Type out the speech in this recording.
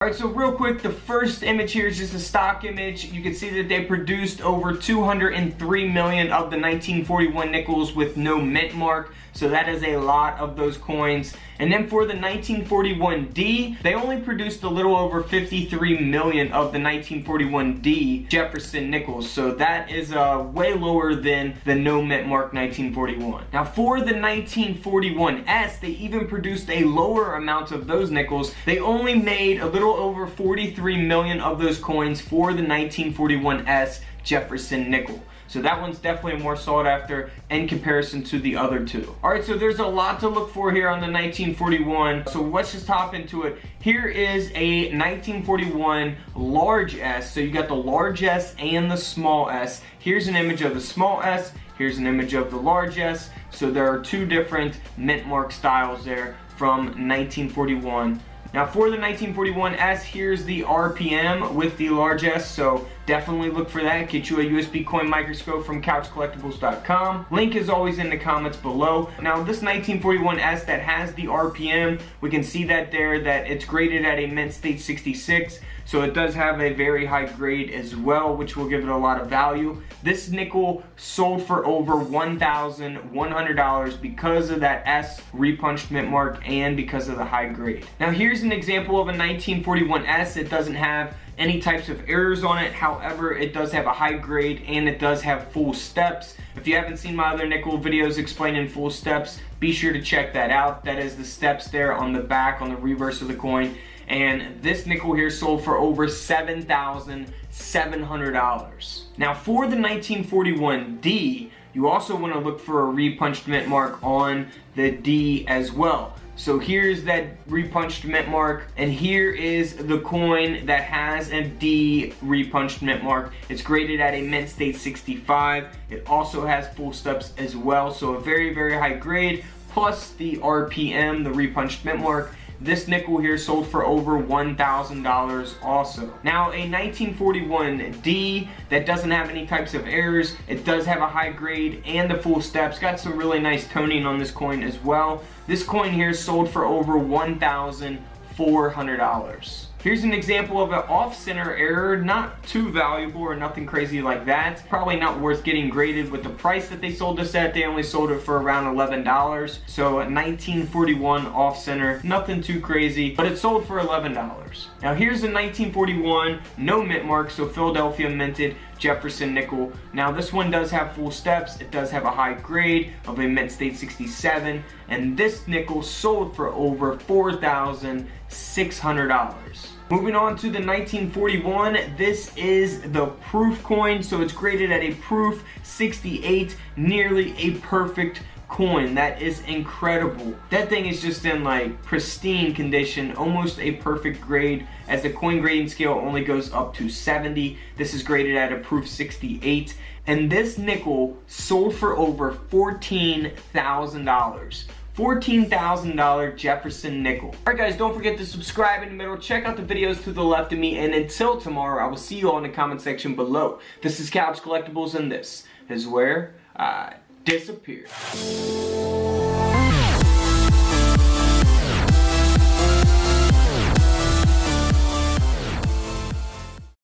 Alright, so real quick, the first image here is just a stock image. You can see that they produced over 203 million of the 1941 nickels with no mint mark. So that is a lot of those coins. And then for the 1941D, they only produced a little over 53 million of the 1941D Jefferson nickels. So that is way lower than the no mint mark 1941. Now for the 1941S, they even produced a lower amount of those nickels. They only made a little over 43 million of those coins for the 1941S Jefferson nickel. So that one's definitely more sought after in comparison to the other two. Alright, so there's a lot to look for here on the 1941. So let's just hop into it. Here is a 1941 large S. So you got the large S and the small S. Here's an image of the small S. Here's an image of the large S. So there are two different mint mark styles there from 1941. Now for the 1941S, here's the RPM with the large S, so definitely look for that. Get you a USB coin microscope from couchcollectibles.com. Link is always in the comments below. Now this 1941S that has the RPM, we can see that there, that it's graded at a mint state 66. So it does have a very high grade as well, which will give it a lot of value. This nickel sold for over $1,100 because of that S repunched mint mark and because of the high grade. Now here's an example of a 1941S. It doesn't have any types of errors on it. However, it does have a high grade and it does have full steps. If you haven't seen my other nickel videos explaining full steps, be sure to check that out. That is the steps there on the back, on the reverse of the coin. And this nickel here sold for over $7,700. Now for the 1941D, you also want to look for a repunched mint mark on the D as well. So here's that repunched mint mark, and here is the coin that has a D repunched mint mark. It's graded at a mint state 65. It also has full steps as well, so a very, very high grade, plus the RPM, the repunched mint mark. This nickel here sold for over $1,000 also. Now a 1941D that doesn't have any types of errors, it does have a high grade and the full steps, got some really nice toning on this coin as well. This coin here sold for over $1,400. Here's an example of an off-center error, not too valuable or nothing crazy like that. Probably not worth getting graded with the price that they sold this at. They only sold it for around $11. So a 1941 off-center, nothing too crazy, but it sold for $11. Now here's a 1941 no mint mark, so Philadelphia minted Jefferson nickel. Now this one does have full steps, it does have a high grade of a mint state 67, and this nickel sold for over $4,600. Moving on to the 1941, this is the proof coin, so it's graded at a proof 68, nearly a perfect coin. That is incredible. That thing is just in like pristine condition, almost a perfect grade, as the coin grading scale only goes up to 70. This is graded at a proof 68, and this nickel sold for over $14,000. $14,000 Jefferson nickel. Alright guys, don't forget to subscribe in the middle, check out the videos to the left of me, and until tomorrow, I will see you all in the comment section below. This is Couch Collectibles, and this is where I disappear.